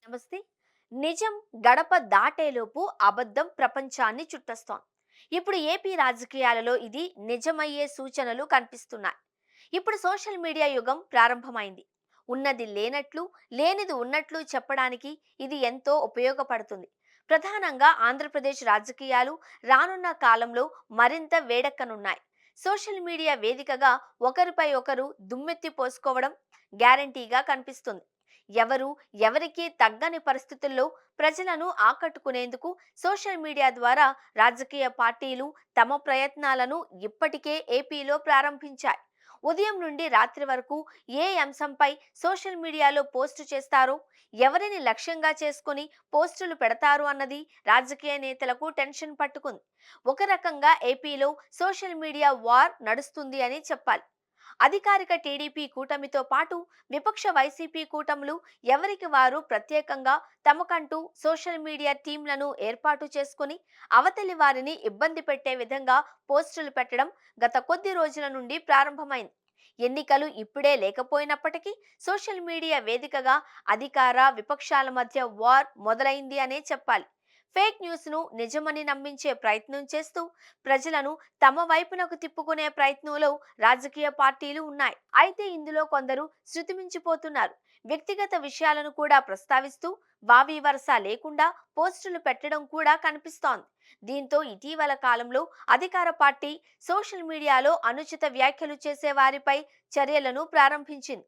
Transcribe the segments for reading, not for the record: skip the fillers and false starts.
నమస్తే. నిజం గడప దాటేలోపు అబద్ధం ప్రపంచాన్ని చుట్టేస్తోంది. ఇప్పుడు ఏపీ రాజకీయాలలో ఇది నిజమయ్యే సూచనలు కనిపిస్తున్నాయి. ఇప్పుడు సోషల్ మీడియా యుగం ప్రారంభమైంది. ఉన్నది లేనట్లు, లేనిది ఉన్నట్లు చెప్పడానికి ఇది ఎంతో ఉపయోగపడుతుంది. ప్రధానంగా ఆంధ్రప్రదేశ్ రాజకీయాలు రానున్న కాలంలో మరింత వేడెక్కనున్నాయి. సోషల్ మీడియా వేదికగా ఒకరిపై ఒకరు దుమ్మెత్తి పోసుకోవడం గ్యారంటీగా కనిపిస్తుంది. ఎవరు ఎవరికీ తగ్గని పరిస్థితుల్లో ప్రజలను ఆకట్టుకునేందుకు సోషల్ మీడియా ద్వారా రాజకీయ పార్టీలు తమ ప్రయత్నాలను ఇప్పటికే ఏపీలో ప్రారంభించాయి. ఉదయం నుండి రాత్రి వరకు ఏ అంశంపై సోషల్ మీడియాలో పోస్టు చేస్తారో, ఎవరిని లక్ష్యంగా చేసుకుని పోస్టులు పెడతారు అన్నది రాజకీయ నేతలకు టెన్షన్ పట్టుకుంది. ఒక రకంగా ఏపీలో సోషల్ మీడియా వార్ నడుస్తుంది అని చెప్పాలి. అధికారిక టీడీపీ కూటమితో పాటు విపక్ష వైసీపీ కూటములు ఎవరికి వారు ప్రత్యేకంగా తమకంటూ సోషల్ మీడియా టీంలను ఏర్పాటు చేసుకుని అవతలి వారిని ఇబ్బంది పెట్టే విధంగా పోస్టులు పెట్టడం గత కొద్ది రోజుల నుండి ప్రారంభమైంది. ఎన్నికలు ఇప్పుడే లేకపోయినప్పటికీ సోషల్ మీడియా వేదికగా అధికార విపక్షాల మధ్య వార్ మొదలైంది అనే చెప్పాలి. ఫేక్ న్యూస్ ను నిజమని నమ్మించే ప్రయత్నం చేస్తూ ప్రజలను తమ వైపునకు తిప్పుకునే ప్రయత్నంలో రాజకీయ పార్టీలు ఉన్నాయి. అయితే ఇందులో కొందరు శృతిమించిపోతున్నారు. వ్యక్తిగత విషయాలను కూడా ప్రస్తావిస్తూ వావి వరస లేకుండా పోస్టులు పెట్టడం కూడా కనిపిస్తోంది. దీంతో ఇటీవల కాలంలో అధికార పార్టీ సోషల్ మీడియాలో అనుచిత వ్యాఖ్యలు చేసే వారిపై చర్యలను ప్రారంభించింది.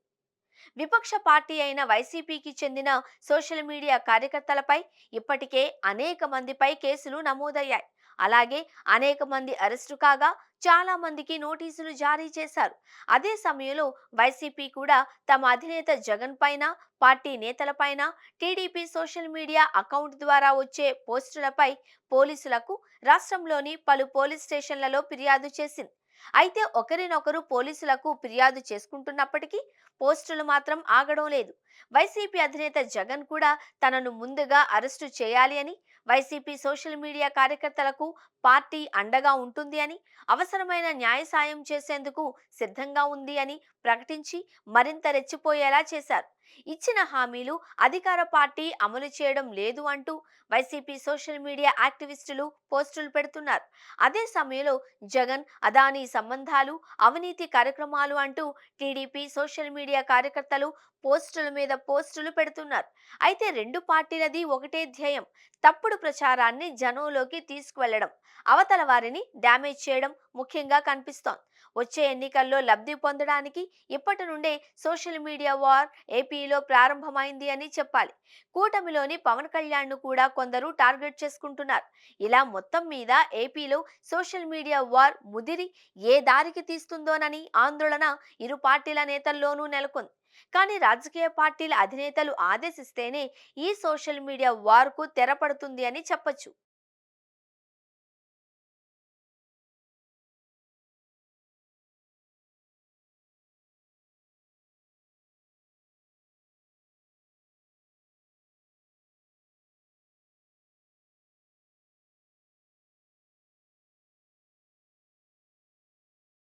విపక్ష పార్టీ అయిన వైసీపీకి చెందిన సోషల్ మీడియా కార్యకర్తలపై ఇప్పటికే అనేక మందిపై కేసులు నమోదయ్యాయి. అలాగే అనేక మంది అరెస్టు కాగా చాలా మందికి నోటీసులు జారీ చేశారు. అదే సమయంలో వైసీపీ కూడా తమ అధినేత జగన్ పైన, పార్టీ నేతలపైన టీడీపీ సోషల్ మీడియా అకౌంట్ ద్వారా వచ్చే పోస్టులపై పోలీసులకు రాష్ట్రంలోని పలు పోలీస్ స్టేషన్లలో ఫిర్యాదు చేసింది. అయితే ఒకరినొకరు పోలీసులకు ఫిర్యాదు చేసుకుంటున్నప్పటికీ పోస్టులు మాత్రం ఆగడం లేదు. వైసీపీ అధినేత జగన్ కూడా తనను ముందుగా అరెస్టు చేయాలి అని, వైసీపీ సోషల్ మీడియా కార్యకర్తలకు పార్టీ అండగా ఉంటుంది అని, అవసరమైన న్యాయ సాయం చేసేందుకు సిద్ధంగా ఉంది అని ప్రకటించి మరింత రెచ్చిపోయేలా చేశారు. ఇచ్చిన హామీలు అధికార పార్టీ అమలు చేయడం లేదు అంటూ వైసీపీ సోషల్ మీడియా యాక్టివిస్టులు పోస్టులు పెడుతున్నారు. అదే సమయంలో జగన్ అదానీ సంబంధాలు, అవినీతి కార్యక్రమాలు అంటూ టీడీపీ సోషల్ మీడియా కార్యకర్తలు పోస్టుల మీద పోస్టులు పెడుతున్నారు. అయితే రెండు పార్టీలది ఒకటే ధ్యేయం: తప్పుడు ప్రచారాన్ని జనంలోకి తీసుకువెళ్లడం, అవతల వారిని డ్యామేజ్ చేయడం ముఖ్యంగా కనిపిస్తోంది. వచ్చే ఎన్నికల్లో లబ్ధి పొందడానికి ఇప్పటి నుండే సోషల్ మీడియా వార్ ఏపీలో ప్రారంభమైంది అని చెప్పాలి. కూటమిలోని పవన్ కళ్యాణ్ ను కూడా కొందరు టార్గెట్ చేసుకుంటున్నారు. ఇలా మొత్తం మీద ఏపీలో సోషల్ మీడియా వార్ ముదిరి ఏ దారికి తీస్తుందోనని ఆందోళన ఇరు పార్టీల నేతల్లోనూ నెలకొంది. కానీ రాజకీయ పార్టీల అధినేతలు ఆదేశిస్తేనే ఈ సోషల్ మీడియా వార్ కు తెరపడుతుంది అని చెప్పొచ్చు.